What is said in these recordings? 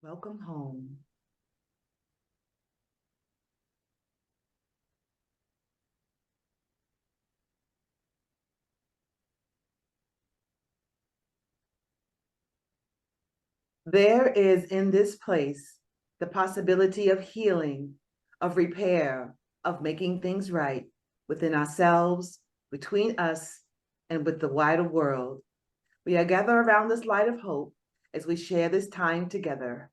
Welcome home. There is in this place the possibility of healing, of repair, of making things right within ourselves, between us, and with the wider world. We are gathered around this light of hope as we share this time together.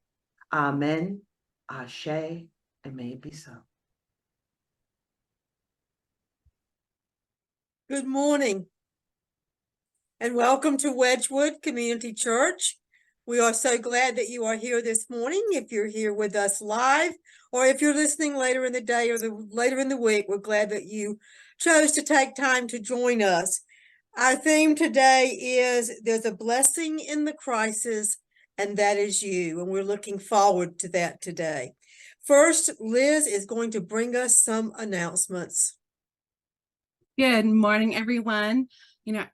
Amen, Ashe, and may it be so. Good morning and welcome to Wedgwood Community Church. We are so glad that you are here this morning. If you're here with us live or if you're listening later in the day or later in the week, we're glad that you chose to take time to join us. Our theme today is there's a blessing in the crisis, and that is you. And we're looking forward to that today. First, Liz is going to bring us some announcements. Good morning, everyone.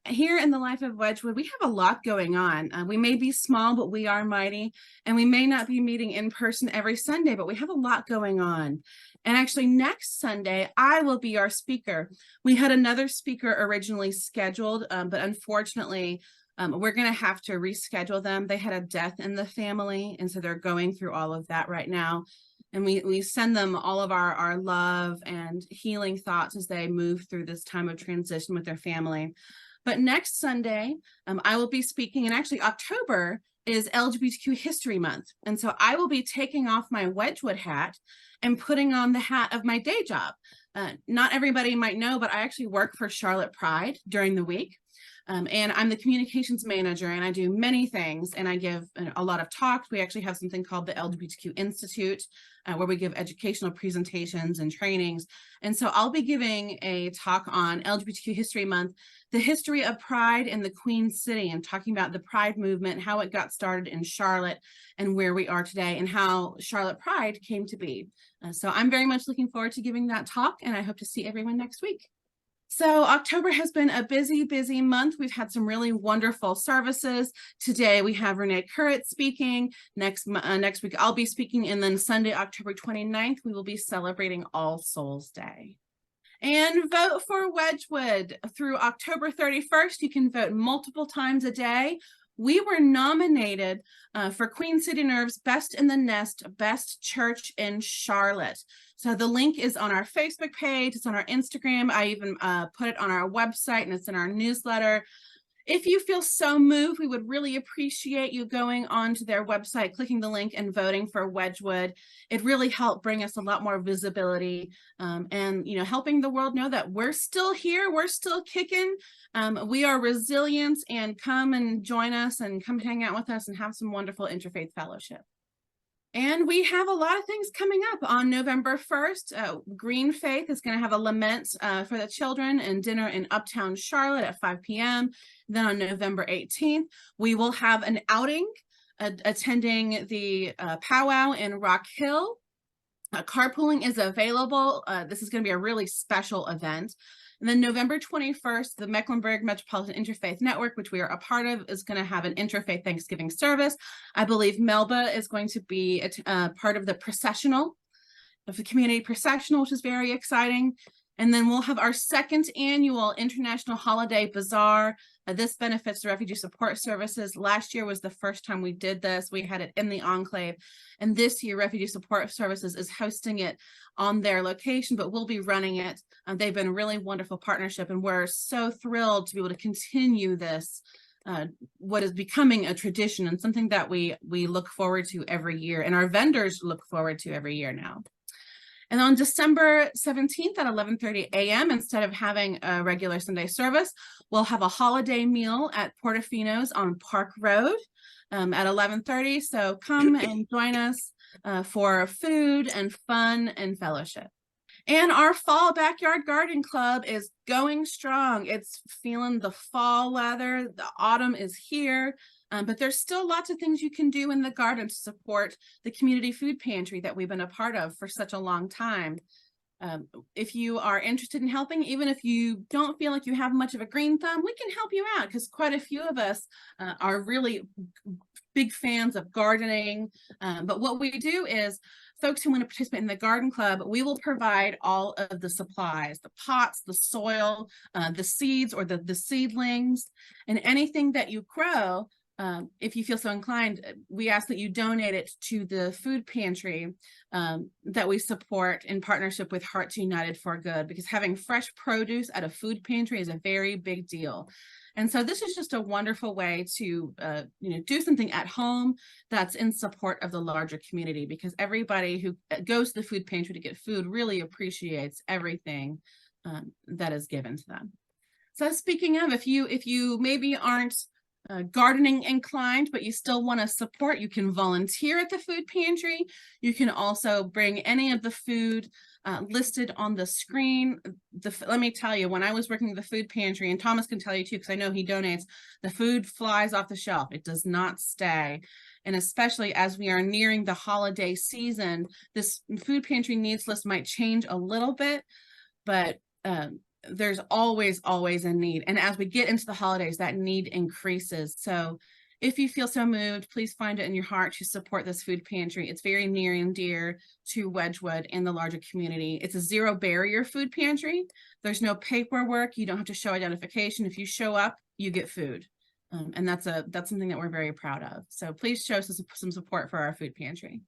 Here in the life of Wedgwood, we have a lot going on. We may be small, but we are mighty, and we may not be meeting in person every Sunday, but we have a lot going on. And actually, next Sunday, I will be our speaker. We had another speaker originally scheduled, but unfortunately, we're going to have to reschedule them. They had a death in the family, and so they're going through all of that right now. And we send them all of our love and healing thoughts as they move through this time of transition with their family. But next Sunday, I will be speaking, and actually October is LGBTQ History Month. And so I will be taking off my Wedgwood hat and putting on the hat of my day job. Not everybody might know, but I actually work for Charlotte Pride during the week. And I'm the communications manager, and I do many things, and I give a lot of talks. We actually have something called the LGBTQ Institute, where we give educational presentations and trainings. And so I'll be giving a talk on LGBTQ History Month, the history of Pride in the Queen City, and talking about the Pride movement, how it got started in Charlotte and where we are today, and how Charlotte Pride came to be. So I'm very much looking forward to giving that talk, and I hope to see everyone next week. So October has been a busy month. We've had some really wonderful services. Today we have Rene Couret speaking. Next week I'll be speaking, and then Sunday, October 29th, we will be celebrating All Souls Day. And vote for Wedgwood through October 31st. You can vote multiple times a day. We were nominated for Queen City Nerve's Best in the Nest, Best Church in Charlotte. So the link is on our Facebook page, it's on our Instagram. I even put it on our website, and it's in our newsletter. If you feel so moved, we would really appreciate you going onto their website, clicking the link, and voting for Wedgwood. It really helped bring us a lot more visibility, and helping the world know that we're still here, we're still kicking. We are resilient, and come and join us and come hang out with us and have some wonderful interfaith fellowship. And we have a lot of things coming up on November 1st. Green Faith is going to have a lament for the children and dinner in Uptown Charlotte at 5 p.m. Then on November 18th, we will have an outing attending the powwow in Rock Hill. Carpooling is available. This is going to be a really special event. And then November 21st, the Mecklenburg Metropolitan Interfaith Network, which we are a part of, is going to have an interfaith Thanksgiving service. I believe Melba is going to be a part of the processional, of the community processional, which is very exciting. And then we'll have our second annual International Holiday Bazaar. This benefits the Refugee Support Services. Last year was the first time we did this. We had it in the Enclave. And this year, Refugee Support Services is hosting it on their location, but we'll be running it. They've been a really wonderful partnership, and we're so thrilled to be able to continue this, what is becoming a tradition and something that we look forward to every year, and our vendors look forward to every year now. And on December 17th at 11:30 a.m., instead of having a regular Sunday service, we'll have a holiday meal at Portofino's on Park Road at 11:30. So come and join us for food and fun and fellowship. And our fall backyard garden club is going strong. It's feeling the fall weather. The autumn is here. But there's still lots of things you can do in the garden to support the community food pantry that we've been a part of for such a long time. If you are interested in helping, even if you don't feel like you have much of a green thumb, we can help you out, because quite a few of us are really big fans of gardening. But what we do is folks who want to participate in the garden club, we will provide all of the supplies, the pots, the soil, the seeds or the seedlings, and anything that you grow. If you feel so inclined, we ask that you donate it to the food pantry that we support in partnership with Hearts United for Good, because having fresh produce at a food pantry is a very big deal. And so this is just a wonderful way to do something at home that's in support of the larger community, because everybody who goes to the food pantry to get food really appreciates everything that is given to them. So speaking of, if you maybe aren't gardening inclined, but you still want to support, you can volunteer at the food pantry. You can also bring any of the food listed on the screen. Let me tell you, when I was working at the food pantry, and Thomas can tell you too, because I know he donates, the food flies off the shelf. It does not stay. And especially as we are nearing the holiday season, this food pantry needs list might change a little bit, but there's always a need. And as we get into the holidays, that need increases. So if you feel so moved, please find it in your heart to support this food pantry. It's very near and dear to Wedgwood and the larger community. It's a zero barrier food pantry. There's no paperwork. You don't have to show identification. If you show up, you get food. And that's something that we're very proud of. So please show some support for our food pantry.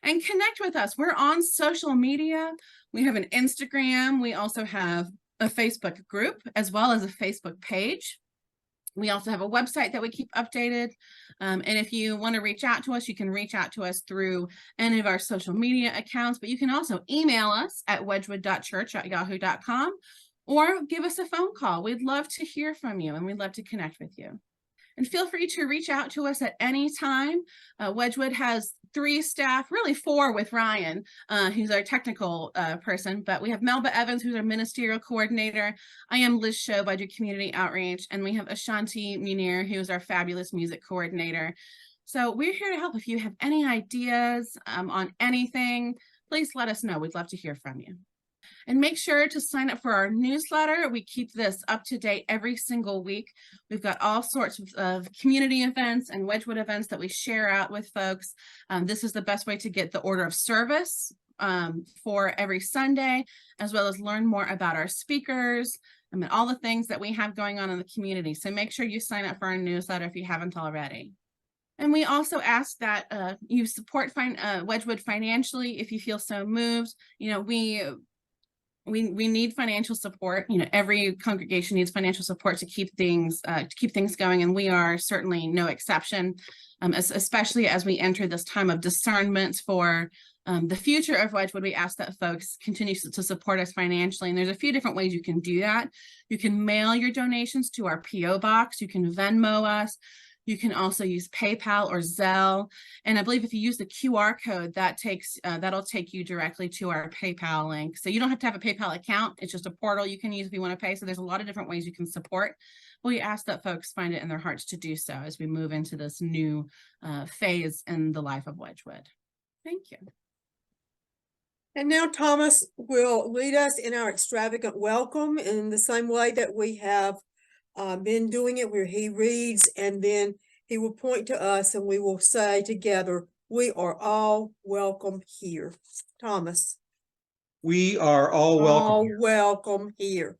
And connect with us. We're on social media. We have an Instagram. We also have a Facebook group as well as a Facebook page. We also have a website that we keep updated. And if you want to reach out to us, you can reach out to us through any of our social media accounts, but you can also email us at wedgwood.church@yahoo.com or give us a phone call. We'd love to hear from you and we'd love to connect with you. And feel free to reach out to us at any time. Wedgwood has 3 staff, really 4 with Ryan, who's our technical person, but we have Melba Evans, who's our ministerial coordinator. I am Liz Shobe, I do community outreach, and we have Ashanti Munir, who's our fabulous music coordinator. So we're here to help. If you have any ideas on anything, please let us know. We'd love to hear from you. And make sure to sign up for our newsletter. We keep this up to date every single week. We've got all sorts of community events and Wedgwood events that we share out with folks. This is the best way to get the order of service for every Sunday, as well as learn more about our speakers and all the things that we have going on in the community. So make sure you sign up for our newsletter if you haven't already. And we also ask that you support Wedgwood financially if you feel so moved. We need financial support. Every congregation needs financial support to keep things going, and we are certainly no exception. Especially as we enter this time of discernment for the future of Wedgwood, we ask that folks continue to support us financially. And there's a few different ways you can do that. You can mail your donations to our P.O. box. You can Venmo us. You can also use PayPal or Zelle. And I believe if you use the QR code, that'll take you directly to our PayPal link. So you don't have to have a PayPal account. It's just a portal you can use if you want to pay. So there's a lot of different ways you can support. We ask that folks find it in their hearts to do so as we move into this new phase in the life of Wedgwood. Thank you. And now Thomas will lead us in our extravagant welcome in the same way that we have been doing it, where he reads and then he will point to us and we will say together, "We are all welcome here." Thomas. We are all welcome. All welcome here.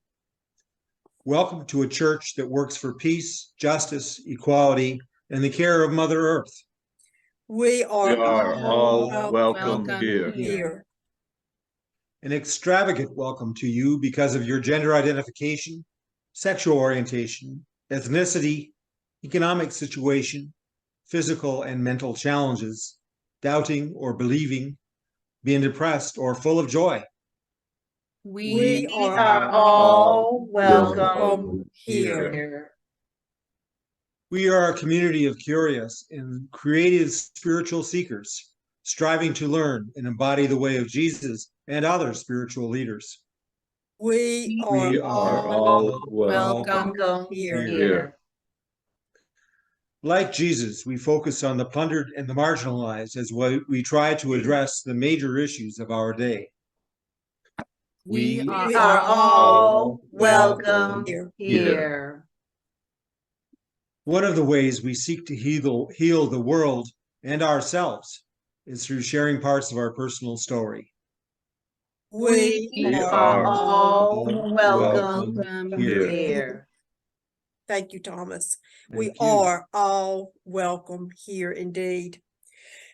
Welcome to a church that works for peace, justice, equality, and the care of Mother Earth. We are all welcome here. here. An extravagant welcome to you because of your gender identification, sexual orientation, ethnicity, economic situation, physical and mental challenges, doubting or believing, being depressed or full of joy. We are all welcome here. here. We are a community of curious and creative spiritual seekers, striving to learn and embody the way of Jesus and other spiritual leaders. We We are are all all Welcome here. here. Like Jesus, we focus on the plundered and the marginalized as we try to address the major issues of our day. We We are are all all welcome here. here. One of the ways we seek to heal the world and ourselves is through sharing parts of our personal story. We We are are all welcome welcome here. here. Thank you, Thomas. We Thank you. are all welcome here indeed.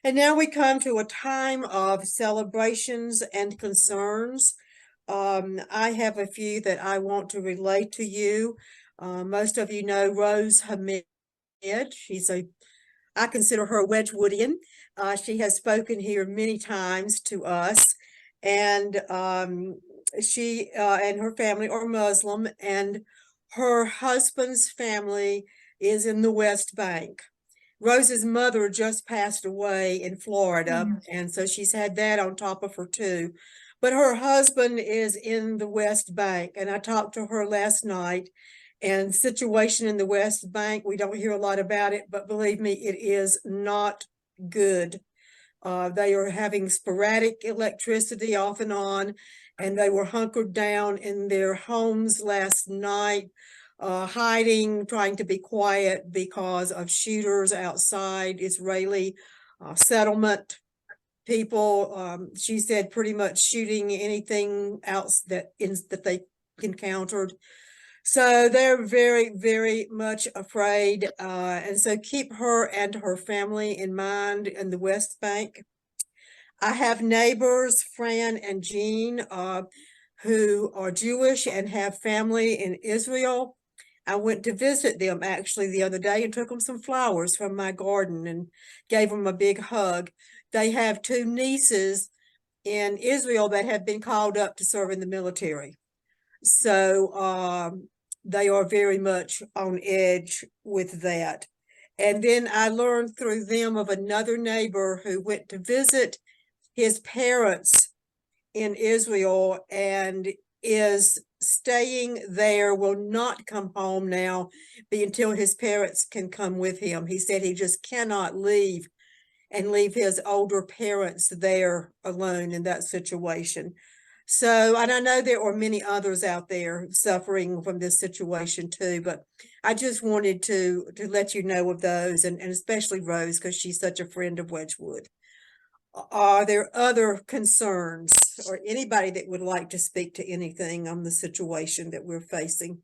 And now we come to a time of celebrations and concerns. I have a few that I want to relate to you. Most of you know Rose Hamid. I consider her a Wedgwoodian. She has spoken here many times to us, and she and her family are Muslim, and her husband's family is in the West Bank. Rose's mother just passed away in Florida, and so she's had that on top of her too. But her husband is in the West Bank, and I talked to her last night. And situation in the West Bank, we don't hear a lot about it, but believe me, it is not good. They are having sporadic electricity off and on, and they were hunkered down in their homes last night, hiding, trying to be quiet because of shooters outside, Israeli settlement people. She said pretty much shooting anything else that they encountered. So they're very, very much afraid. And so keep her and her family in mind in the West Bank. I have neighbors, Fran and Jean, who are Jewish and have family in Israel. I went to visit them actually the other day and took them some flowers from my garden and gave them a big hug. They have 2 nieces in Israel that have been called up to serve in the military. So they are very much on edge with that. And then I learned through them of another neighbor who went to visit his parents in Israel and is staying there, will not come home now until his parents can come with him. He said he just cannot leave his older parents there alone in that situation. So, and I know there are many others out there suffering from this situation too, but I just wanted to let you know of those, and especially Rose, because she's such a friend of Wedgwood. Are there other concerns or anybody that would like to speak to anything on the situation that we're facing?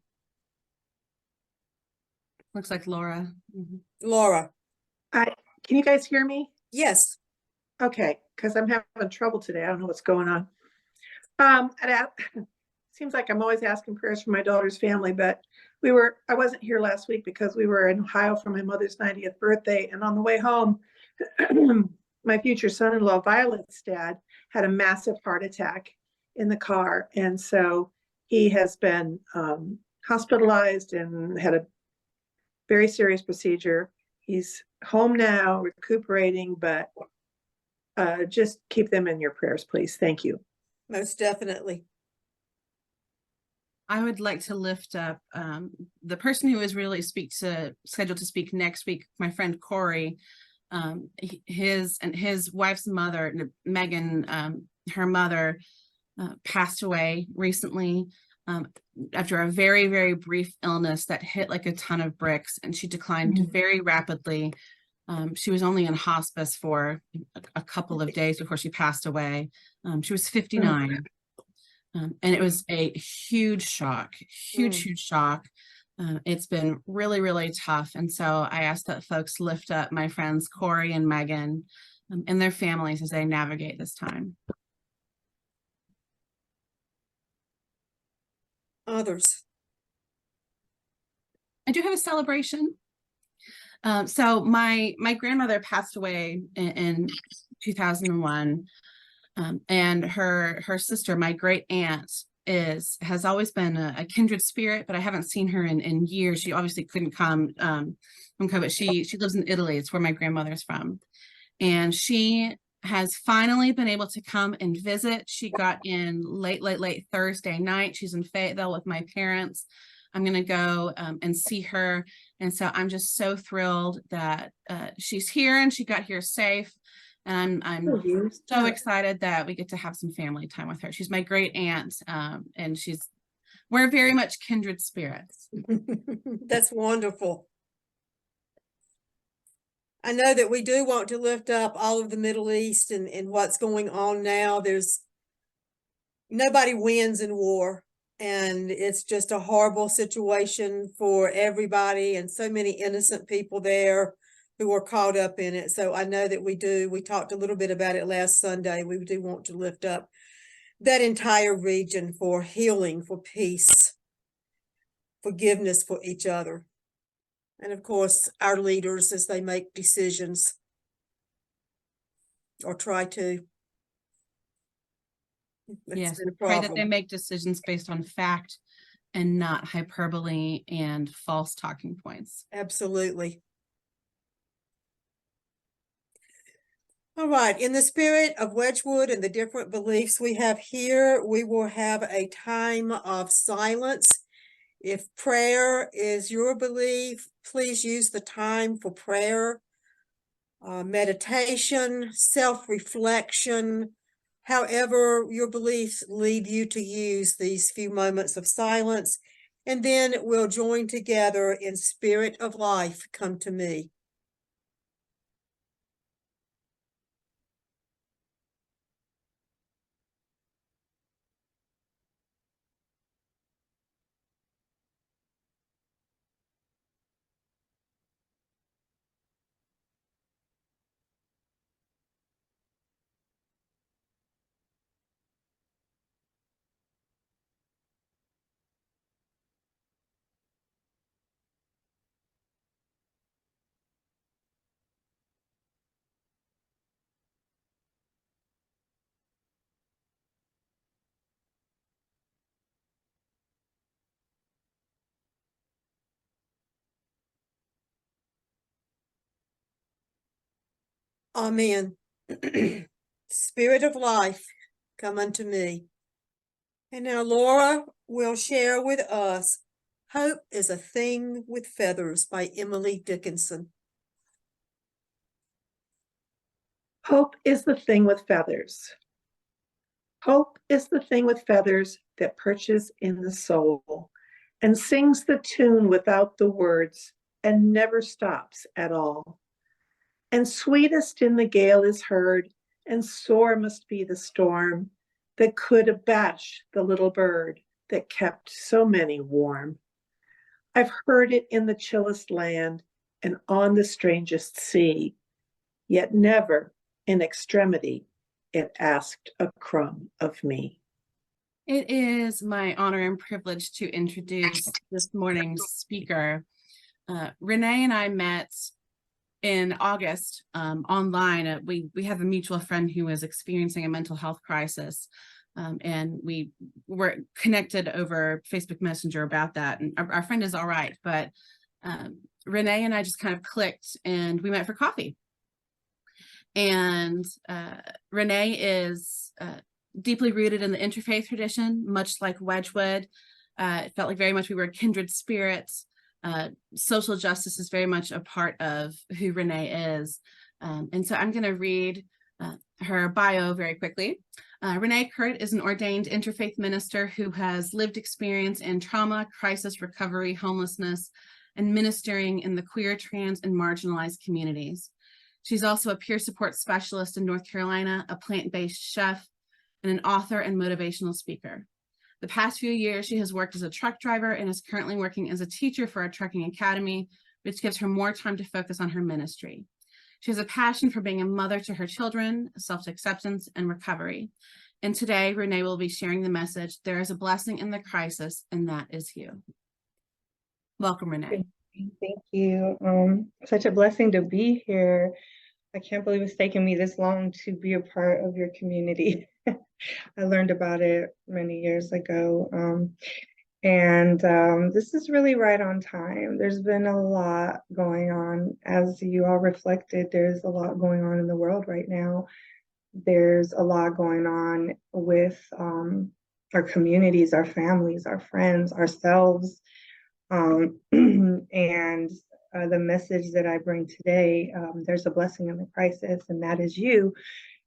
Looks like Laura. Laura? Can you guys hear me? Yes. Okay, because I'm having trouble today. I don't know what's going on. Seems like I'm always asking prayers for my daughter's family, but I wasn't here last week because we were in Ohio for my mother's 90th birthday. And on the way home, my future son-in-law, Violet's dad, had a massive heart attack in the car. And so he has been hospitalized and had a very serious procedure. He's home now, recuperating, but just keep them in your prayers, please. Thank you. Most definitely. I would like to lift up the person who is really scheduled to speak next week, my friend Couret. His wife's mother, Megan, her mother passed away recently after a very, very brief illness that hit like a ton of bricks, and she declined very rapidly. She was only in hospice for a couple of days before she passed away. She was 59. And it was a huge shock, huge shock. It's been really, really tough. And so I ask that folks lift up my friends Couret and Megan and their families as they navigate this time. Others? I do have a celebration. So my grandmother passed away in 2001. And her sister, my great aunt, has always been a kindred spirit, but I haven't seen her in years. She obviously couldn't come from COVID. She lives in Italy. It's where my grandmother's from. And she has finally been able to come and visit. She got in late Thursday night. She's in Fayetteville with my parents. I'm going to go and see her. And so I'm just so thrilled that she's here and she got here safe. And I'm so excited that we get to have some family time with her. She's my great aunt, and we're very much kindred spirits. That's wonderful. I know that we do want to lift up all of the Middle East and what's going on now. Nobody wins in war, and it's just a horrible situation for everybody and so many innocent people there who are caught up in it. So I know that we talked a little bit about it last Sunday. We do want to lift up that entire region for healing, for peace, forgiveness for each other. And of course, our leaders as they make decisions or try to. It's Yes, been a pray that they problem. make decisions based on fact and not hyperbole and false talking points. Absolutely. All right, in the spirit of Wedgwood and the different beliefs we have here, we will have a time of silence. If prayer is your belief, please use the time for prayer, meditation, self-reflection, however your beliefs lead you to use these few moments of silence. And then we'll join together in spirit of life, come to me. Amen. Spirit of life, come unto me. And now Laura will share with us Hope is a Thing with Feathers by Emily Dickinson. Hope is the thing with feathers. Hope is the thing with feathers that perches in the soul and sings the tune without the words and never stops at all. And sweetest in the gale is heard, and sore must be the storm that could abash the little bird that kept so many warm. I've heard it in the chillest land and on the strangest sea, yet never in extremity it asked a crumb of me. It is my honor and privilege to introduce this morning's speaker. Rene and I met in August online. We have a mutual friend who was experiencing a mental health crisis, and we were connected over Facebook Messenger about that. And our friend is all right, but Rene and I just kind of clicked, and we met for coffee. And Rene is deeply rooted in the interfaith tradition, much like Wedgwood. It felt like very much we were kindred spirits. Social justice is very much a part of who Rene is. And so I'm going to read her bio very quickly. Rene Couret is an ordained interfaith minister who has lived experience in trauma, crisis recovery, homelessness, and ministering in the queer, trans, and marginalized communities. She's also a peer support specialist in North Carolina, a plant-based chef, and an author and motivational speaker. The past few years, she has worked as a truck driver and is currently working as a teacher for a trucking academy, which gives her more time to focus on her ministry. She has a passion for being a mother to her children, self-acceptance, and recovery. And today, Rene will be sharing the message, there is a blessing in the crisis, and that is you. Welcome, Rene. Thank you. Such a blessing to be here. I can't believe it's taken me this long to be a part of your community. I learned about it many years ago. This is really right on time. There's been a lot going on. As you all reflected, there's a lot going on in the world right now. There's a lot going on with our communities, our families, our friends, ourselves. The message that I bring today, there's a blessing in the crisis, and that is you,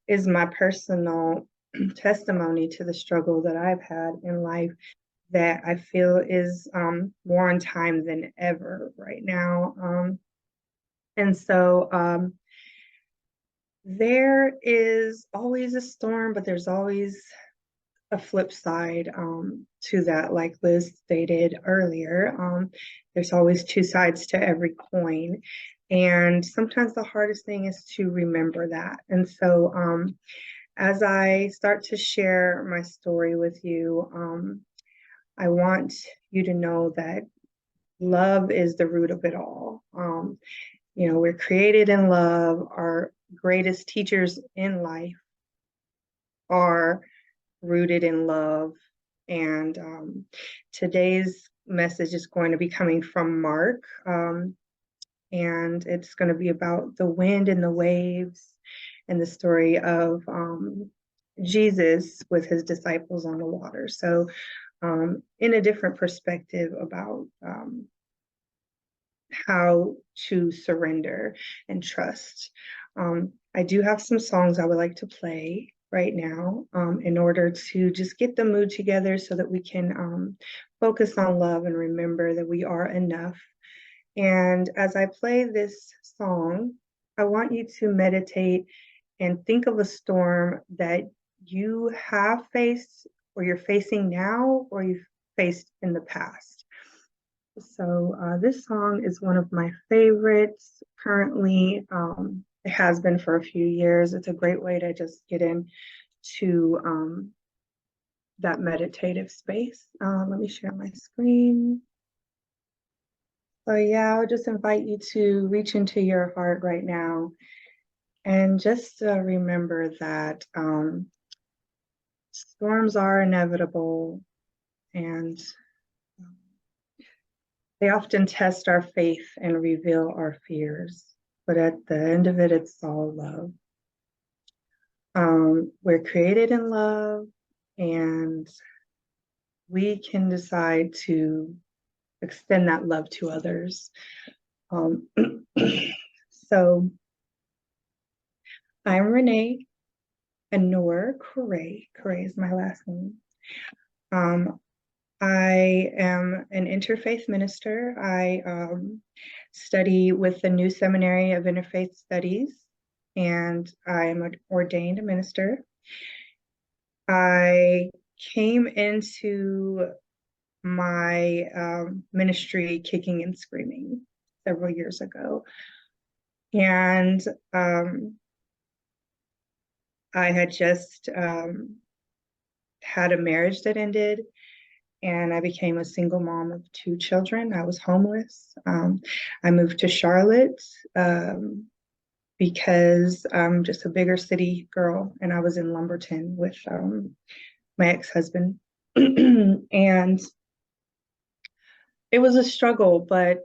is my personal testimony to the struggle that I've had in life that I feel is more on time than ever right now. And so there is always a storm, but there's always a flip side to that, like Liz stated earlier. There's always two sides to every coin. And sometimes the hardest thing is to remember that. And so as I start to share my story with you, I want you to know that love is the root of it all. You know, we're created in love. Our greatest teachers in life are rooted in love. And today's message is going to be coming from Mark. And it's going to be about the wind and the waves and the story of Jesus with his disciples on the water. So in a different perspective about how to surrender and trust. I do have some songs I would like to play right now in order to just get the mood together so that we can focus on love and remember that we are enough. And as I play this song, I want you to meditate and think of a storm that you have faced or you're facing now or you've faced in the past. So this song is one of my favorites currently. It has been for a few years. It's a great way to just get into that meditative space. Let me share my screen. So yeah, I'll just invite you to reach into your heart right now and just remember that storms are inevitable and they often test our faith and reveal our fears, but at the end of it, it's all love. We're created in love, and we can decide to extend that love to others. So I'm Rene Anor Couret. Couret is my last name. I am an interfaith minister. I study with the New Seminary of Interfaith Studies, and I am an ordained minister. I came into my ministry kicking and screaming several years ago. And I had just had a marriage that ended, and I became a single mom of 2 children. I was homeless. I moved to Charlotte because I'm just a bigger city girl, and I was in Lumberton with my ex-husband. And it was a struggle, but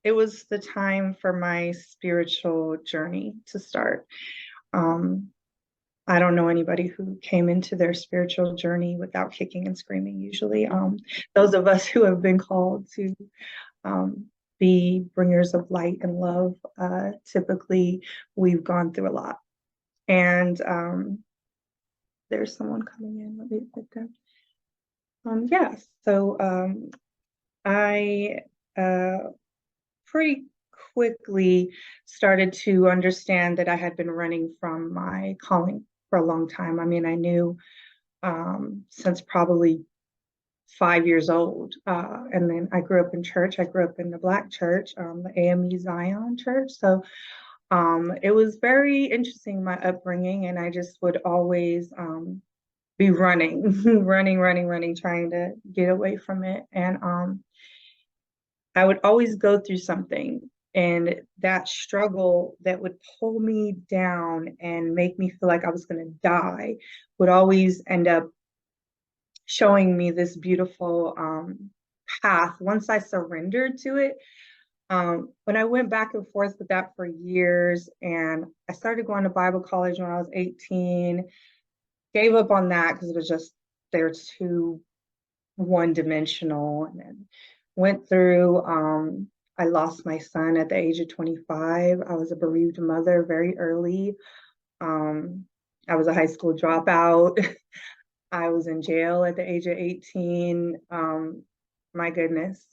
it was the time for my spiritual journey to start. I don't know anybody who came into their spiritual journey without kicking and screaming, usually. Those of us who have been called to be bringers of light and love, typically we've gone through a lot. And there's someone coming in. Let me get them. Yeah, so I pretty quickly started to understand that I had been running from my calling for a long time. I mean, I knew since probably 5 years old. And then I grew up in church. I grew up in the Black church, the AME Zion church. So it was very interesting, my upbringing. And I just would always be running, running, trying to get away from it. And I would always go through something, and that struggle that would pull me down and make me feel like I was going to die would always end up showing me this beautiful path once I surrendered to it. When I went back and forth with that for years, and I started going to Bible college when I was 18, gave up on that because it was just, they were too one-dimensional, and then went through, I lost my son at the age of 25. I was a bereaved mother very early. I was a high school dropout. I was in jail at the age of 18. My goodness.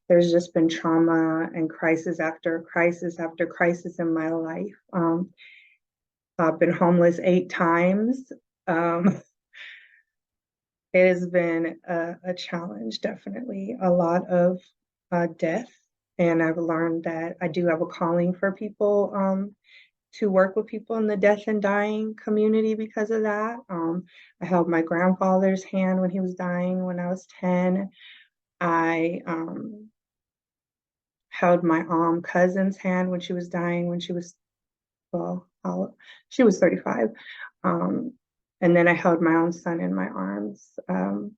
There's just been trauma and crisis after crisis after crisis in my life. I've been homeless 8 times. It has been a challenge, definitely. A lot of death. And I've learned that I do have a calling for people to work with people in the death and dying community because of that. I held my grandfather's hand when he was dying when I was 10. I held my cousin's hand when she was dying when she was, well, she was 35. And then I held my own son in my arms and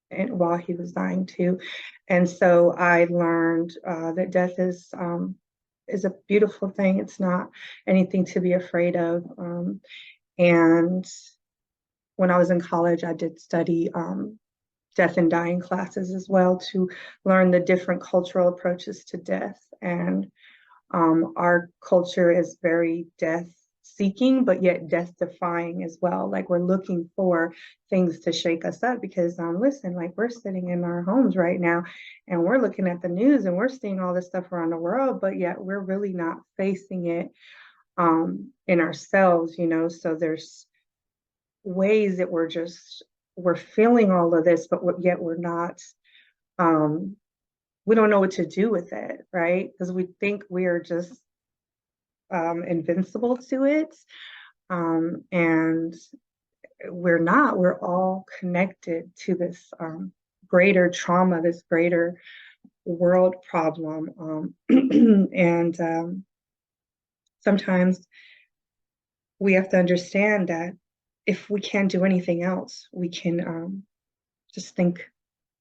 while he was dying too. And so I learned that death is a beautiful thing. It's not anything to be afraid of. And when I was in college, I did study death and dying classes as well to learn the different cultural approaches to death. And our culture is very death seeking, but yet death defying as well. Like we're looking for things to shake us up because listen, like we're sitting in our homes right now and we're looking at the news and we're seeing all this stuff around the world, but yet we're really not facing it in ourselves, you know. So there's ways that we're feeling all of this, but yet we're not we don't know what to do with it, right? Because we think we are just invincible to it. And we're not. We're all connected to this greater trauma, this greater world problem. And sometimes we have to understand that if we can't do anything else, we can just think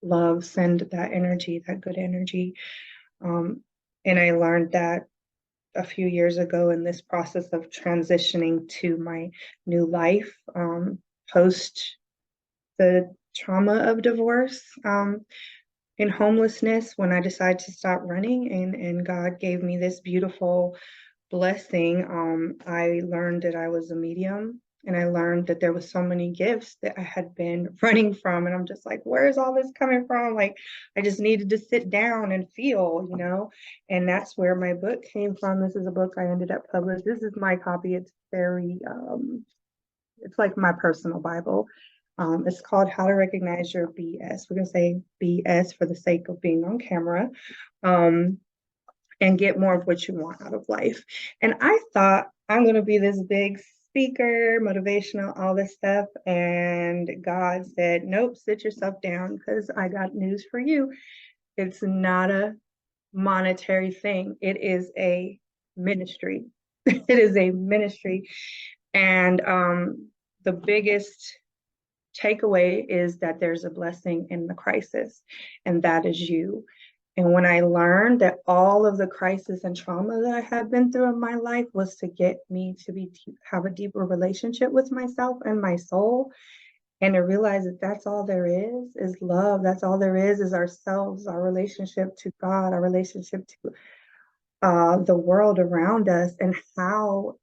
love, send that energy, that good energy. And I learned that a few years ago in this process of transitioning to my new life post the trauma of divorce and homelessness, when I decided to stop running and God gave me this beautiful blessing. I learned that I was a medium, and I learned that there was so many gifts that I had been running from. And I'm just like, where is all this coming from? Like, I just needed to sit down and feel, you know, and that's where my book came from. This is a book I ended up publishing. This is my copy. It's very, it's like my personal Bible. It's called How to Recognize Your BS. We're going to say BS for the sake of being on camera. And get more of what you want out of life. And I thought I'm going to be this big speaker, motivational, all this stuff. And God said, nope, sit yourself down because I got news for you. It's not a monetary thing. It is a ministry. It is a ministry. And the biggest takeaway is that there's a blessing in the crisis, and that is you. And when I learned that all of the crisis and trauma that I had been through in my life was to get me to have a deeper relationship with myself and my soul, and to realize that that's all there is love. That's all there is ourselves, our relationship to God, our relationship to the world around us, and how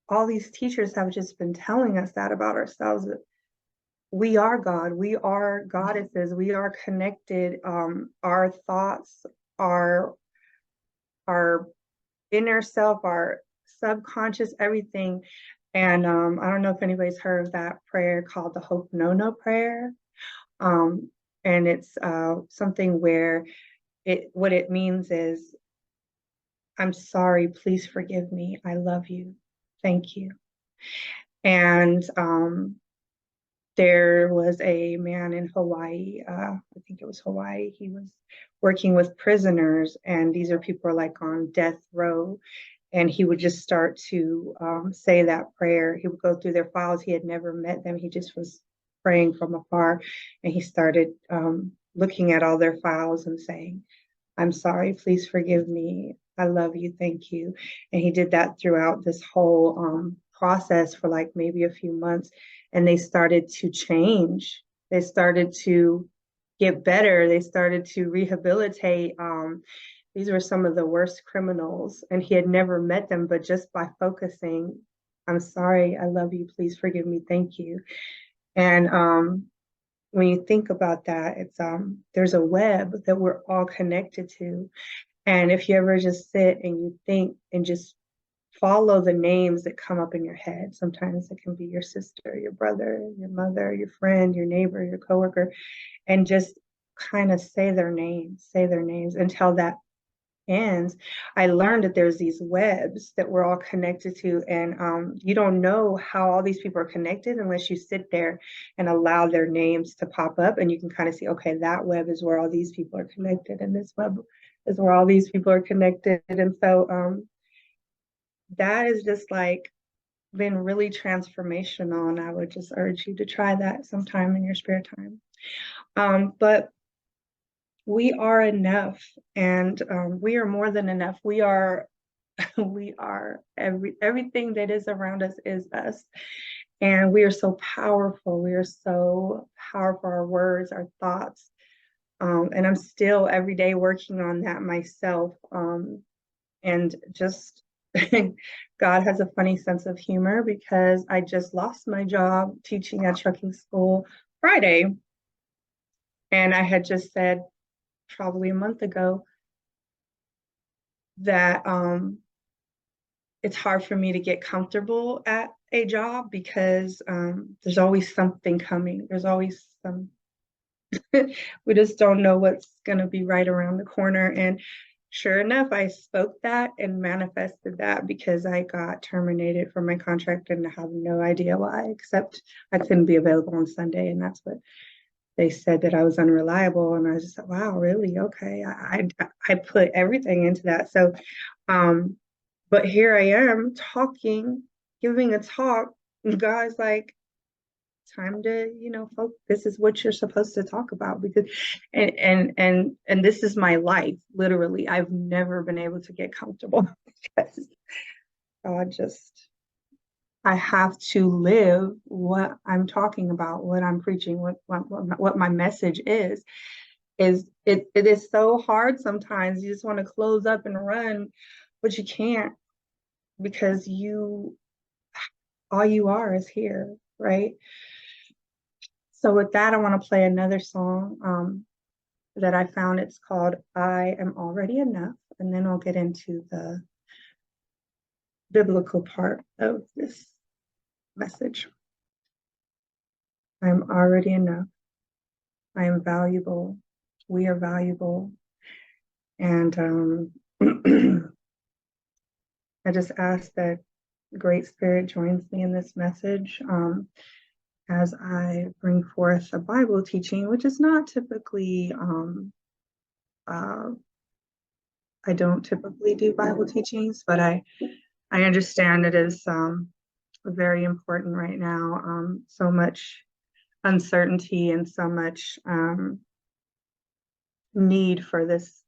all these teachers have just been telling us that about ourselves. We are God, we are goddesses, we are connected. Our thoughts, our inner self, our subconscious, everything. And I don't know if anybody's heard of that prayer called the Hope No prayer. And it's something where what it means is, I'm sorry, please forgive me, I love you, thank you. And there was a man in Hawaii, I think it was Hawaii, he was working with prisoners, and these are people like on death row, and he would just start to say that prayer. He would go through their files. He had never met them. He just was praying from afar, and he started looking at all their files and saying, I'm sorry, please forgive me, I love you, thank you. And he did that throughout this whole process for like maybe a few months. And they started to change. They started to get better. They started to rehabilitate. These were some of the worst criminals, and he had never met them, but just by focusing, I'm sorry, I love you, please forgive me, thank you. And when you think about that, it's there's a web that we're all connected to. And if you ever just sit and you think and just follow the names that come up in your head, sometimes it can be your sister, your brother, your mother, your friend, your neighbor, your coworker, and just kind of say their names until that ends. I learned that there's these webs that we're all connected to, and you don't know how all these people are connected unless you sit there and allow their names to pop up, and you can kind of see, okay, that web is where all these people are connected, and this web is where all these people are connected. And so that is just like been really transformational, and I would just urge you to try that sometime in your spare time. But we are enough, and we are more than enough. We are everything that is around us is us, and we are so powerful. We are so powerful, our words, our thoughts, and I'm still every day working on that myself. And just God has a funny sense of humor, because I just lost my job teaching at trucking school Friday, and I had just said probably a month ago that it's hard for me to get comfortable at a job, because there's always something coming. There's always some, we just don't know what's going to be right around the corner. And sure enough, I spoke that and manifested that, because I got terminated from my contract and I have no idea why, except I couldn't be available on Sunday. And that's what they said, that I was unreliable. And I just thought, wow, really? Okay. I put everything into that. So, but here I am talking, giving a talk, and God's like, time to, folks, this is what you're supposed to talk about, because, and this is my life. Literally, I've never been able to get comfortable because God just, I have to live what I'm talking about, what I'm preaching, what my message is it is so hard sometimes. You just want to close up and run, but you can't, because all you are is here, right? So with that, I want to play another song that I found. It's called I Am Already Enough, and then I'll get into the biblical part of this message. I'm already enough. I am valuable. We are valuable. And I just ask that Great Spirit joins me in this message as I bring forth a Bible teaching, which is not typically, I don't typically do Bible teachings, but I understand it is very important right now. So much uncertainty and so much need for this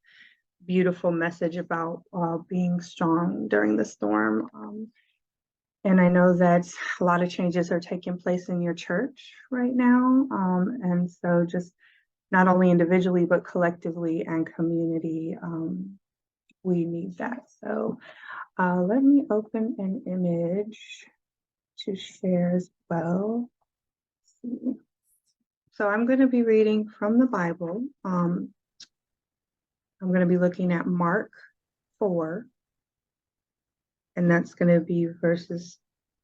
beautiful message about being strong during the storm. And I know that a lot of changes are taking place in your church right now. And so just not only individually, but collectively and community, we need that. So let me open an image to share as well. Let's see. So I'm going to be reading from the Bible. I'm going to be looking at Mark 4, and that's going to be verses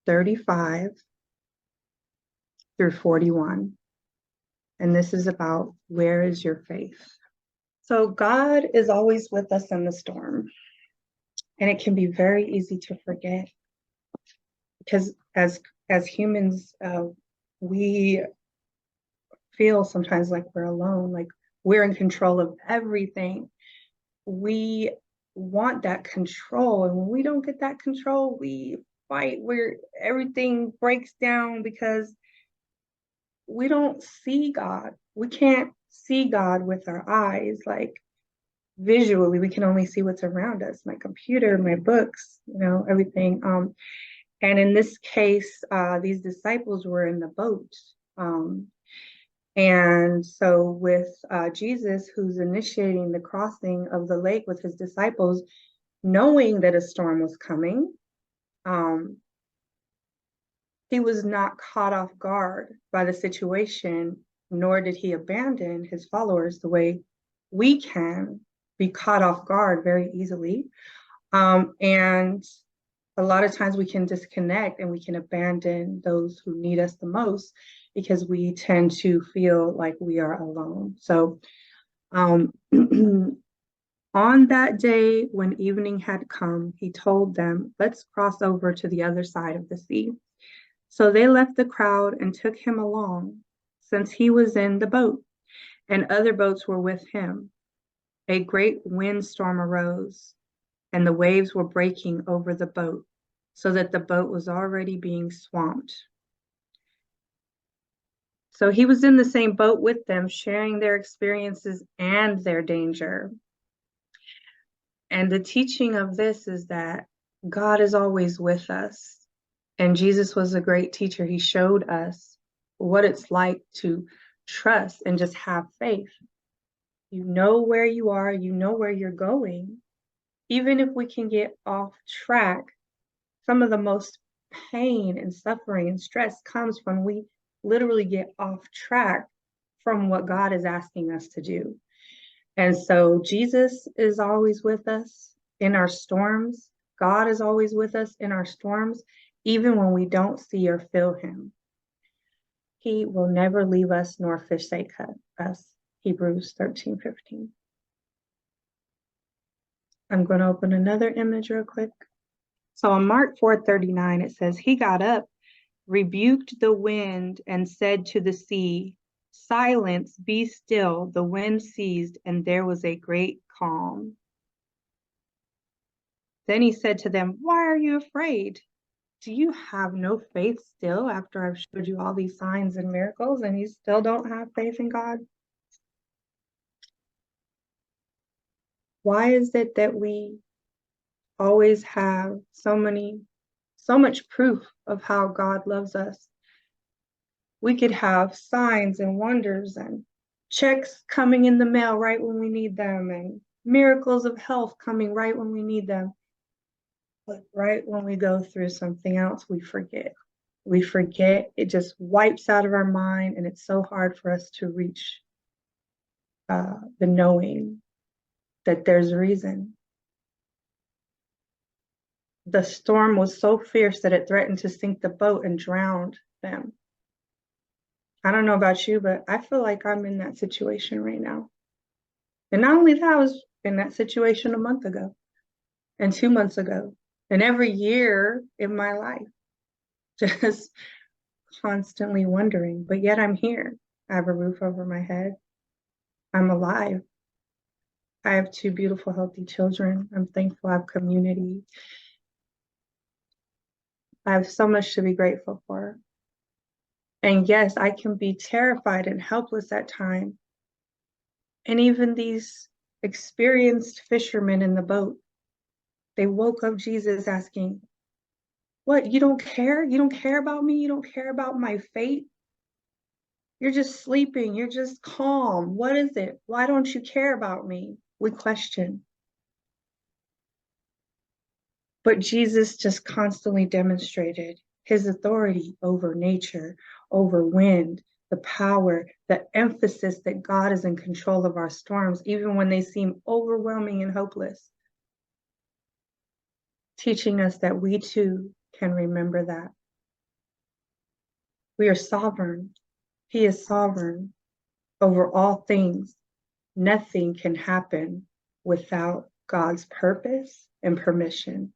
35 through 41. And this is about, where is your faith? So God is always with us in the storm, and it can be very easy to forget, because as humans, we feel sometimes like we're alone, like we're in control of everything. We want that control, and when we don't get that control, we fight, where everything breaks down, because we don't see God. We can't see God with our eyes, like visually. We can only see what's around us, my computer, my books, everything. And in this case, these disciples were in the boat. And so with Jesus, who's initiating the crossing of the lake with his disciples, knowing that a storm was coming, he was not caught off guard by the situation nor did he abandon his followers the way we can be caught off guard very easily. And a lot of times we can disconnect and we can abandon those who need us the most because we tend to feel like we are alone. So on that day when evening had come, he told them, let's cross over to the other side of the sea. So they left the crowd and took him along, since he was in the boat, and other boats were with him. A great windstorm arose, and the waves were breaking over the boat, so that the boat was already being swamped. So he was in the same boat with them, sharing their experiences and their danger. And the teaching of this is that God is always with us. And Jesus was a great teacher. He showed us what it's like to trust and just have faith. You know where you are, you know where you're going. Even if we can get off track, some of the most pain and suffering and stress comes when we literally get off track from what God is asking us to do. And so Jesus is always with us in our storms. God is always with us in our storms, even when we don't see or feel him. He will never leave us nor forsake us. Hebrews 13:15. I'm going to open another image real quick. So in Mark 4:39, it says, he got up, rebuked the wind, and said to the sea, silence, be still. The wind ceased, and there was a great calm. Then he said to them, why are you afraid? Do you have no faith still after I've showed you all these signs and miracles, and you still don't have faith in God? Why is it that we always have so much proof of how God loves us? We could have signs and wonders and checks coming in the mail right when we need them, and miracles of health coming right when we need them. But right when we go through something else, we forget. We forget. It just wipes out of our mind, and it's so hard for us to reach the knowing that there's a reason. The storm was so fierce that it threatened to sink the boat and drowned them. I don't know about you, but I feel like I'm in that situation right now. And not only that, I was in that situation a month ago and 2 months ago, and every year in my life, just constantly wondering, but yet I'm here. I have a roof over my head. I'm alive. I have 2 beautiful, healthy children. I'm thankful I have community. I have so much to be grateful for. And yes, I can be terrified and helpless at times. And even these experienced fishermen in the boat, they woke up Jesus asking, what, you don't care? You don't care about me? You don't care about my fate? You're just sleeping. You're just calm. What is it? Why don't you care about me? We question. But Jesus just constantly demonstrated his authority over nature, over wind, the power, the emphasis that God is in control of our storms, even when they seem overwhelming and hopeless. Teaching us that we too can remember that. We are sovereign. He is sovereign over all things. Nothing can happen without God's purpose and permission.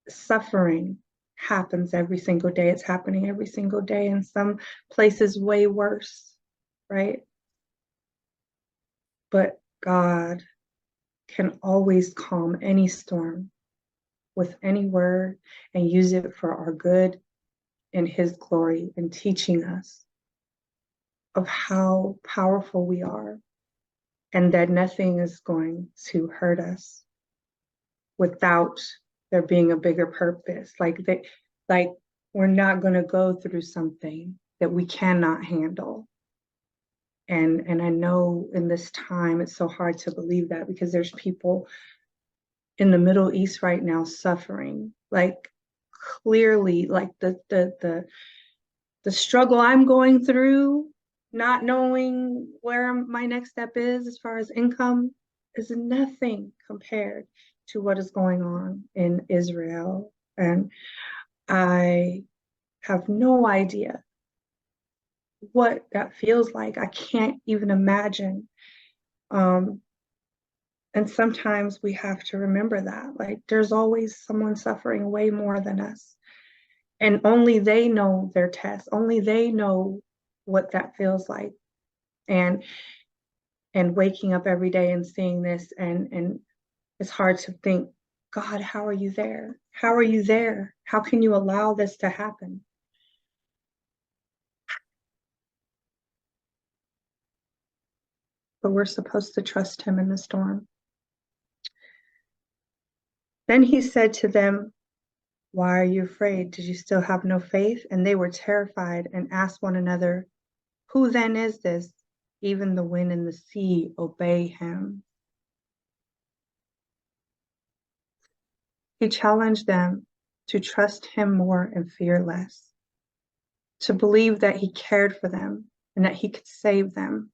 Suffering happens every single day. It's happening every single day, in some places way worse, right? But God can always calm any storm with any word and use it for our good and his glory, and teaching us of how powerful we are and that nothing is going to hurt us without there being a bigger purpose. Like we're not going to go through something that we cannot handle. And I know in this time it's so hard to believe that, because there's people in the Middle East right now suffering, like clearly, like the the struggle I'm going through, not knowing where my next step is as far as income, is nothing compared to what is going on in Israel. And I have no idea what that feels like. I can't even imagine. And sometimes we have to remember that, like, there's always someone suffering way more than us. And only they know their test. Only they know what that feels like. And waking up every day and seeing this, and it's hard to think, God, how are you there? How are you there? How can you allow this to happen? But we're supposed to trust him in the storm. Then he said to them, why are you afraid? Did you still have no faith? And they were terrified and asked one another, who then is this? Even the wind and the sea obey him. He challenged them to trust him more and fear less, to believe that he cared for them and that he could save them.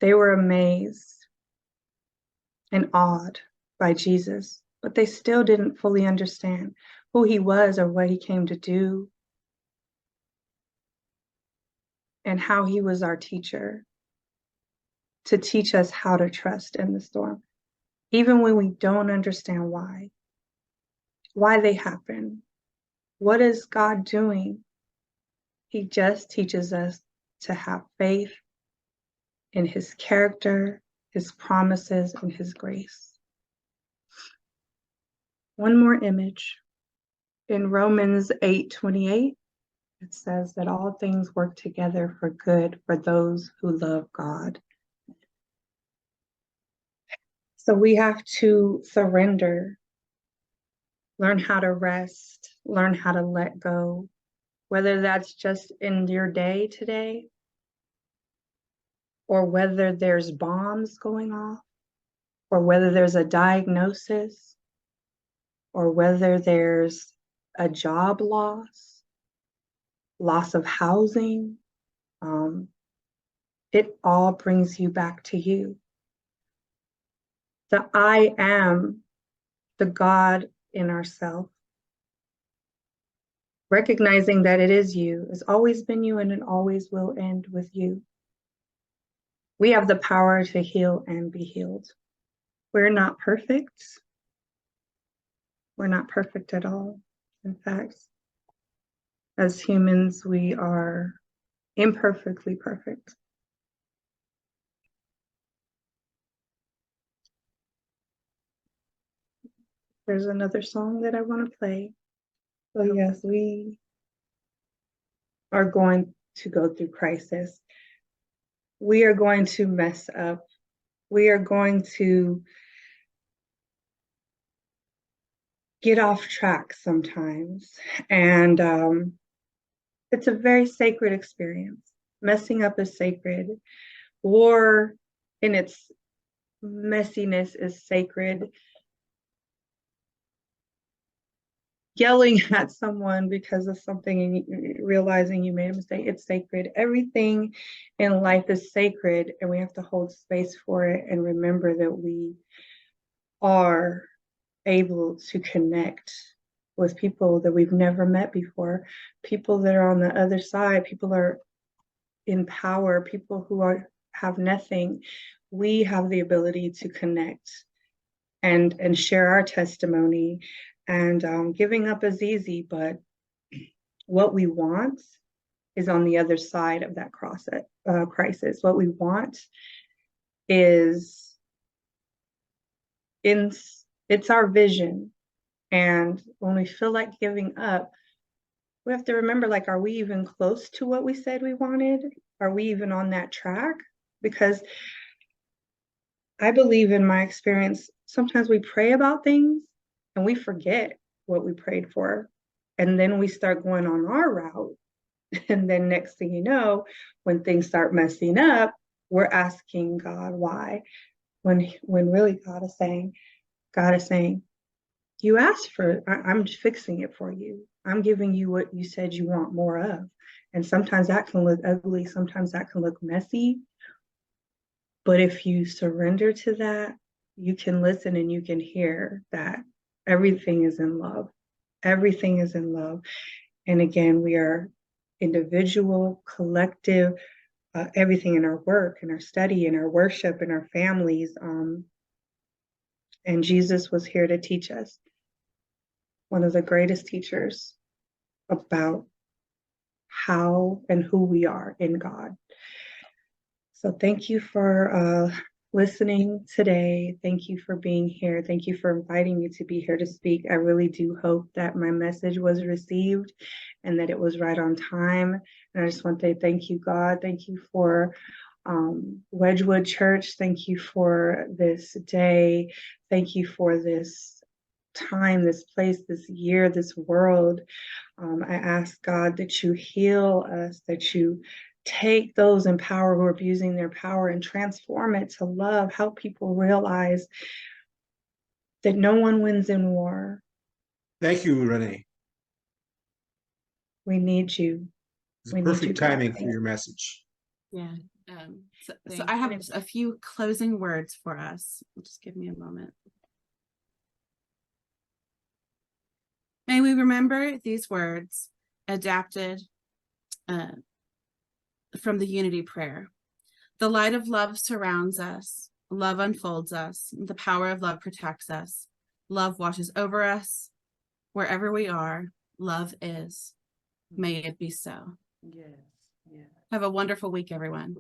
They were amazed and awed by Jesus, but they still didn't fully understand who he was or what he came to do, and how he was our teacher to teach us how to trust in the storm, even when we don't understand why they happen. What is God doing? He just teaches us to have faith in his character, his promises, and his grace. One more image. In Romans 8:28, it says that all things work together for good for those who love God. So we have to surrender, learn how to rest, learn how to let go, whether that's just in your day today, or whether there's bombs going off, or whether there's a diagnosis, or whether there's a job loss of housing. It all brings you back to you. The I am, the God in ourselves. Recognizing that it is you, has always been you, and it always will end with you. We have the power to heal and be healed. We're not perfect. We're not perfect at all. In fact, as humans, we are imperfectly perfect. There's another song that I want to play. So yes, we are going to go through crisis. We are going to mess up. We are going to get off track sometimes. And it's a very sacred experience. Messing up is sacred. War in its messiness is sacred. Yelling at someone because of something and realizing you made a mistake, it's sacred. Everything in life is sacred, and we have to hold space for it and remember that we are able to connect with people that we've never met before, people that are on the other side, people are in power, people who have nothing. We have the ability to connect and share our testimony. And giving up is easy, but what we want is on the other side of that crisis. What we want is it's our vision. And when we feel like giving up, we have to remember, like, are we even close to what we said we wanted? Are we even on that track? Because I believe, in my experience, sometimes we pray about things and we forget what we prayed for. And then we start going on our route. And then next thing you know, when things start messing up, we're asking God why. When really God is saying, you asked for it, I'm fixing it for you. I'm giving you what you said you want more of. And sometimes that can look ugly, sometimes that can look messy. But if you surrender to that, you can listen and you can hear that everything is in love. Everything is in love. And again, we are individual, collective, everything in our work, in our study, in our worship, in our families. And Jesus was here to teach us, one of the greatest teachers about how and who we are in God. So thank you for listening today. Thank you for being here. Thank you for inviting me to be here to speak. I really do hope that my message was received and that it was right on time. And I just want to thank you, God. Thank you for Wedgwood Church. Thank you for this day. Thank you for this time, this place, this year, this world. I ask God that you heal us, that you take those in power who are abusing their power and transform it to love, help people realize that no one wins in war. Thank you, Rene. We need you. It's We need you, perfect God. timing for your message. Yeah. So I have a few closing words for us. Just give me a moment. May we remember these words adapted from the unity prayer. The light of love surrounds us. Love unfolds us. The power of love protects us. Love washes over us. Wherever we are, love is. May it be so. Yes, yes. Have a wonderful week, everyone.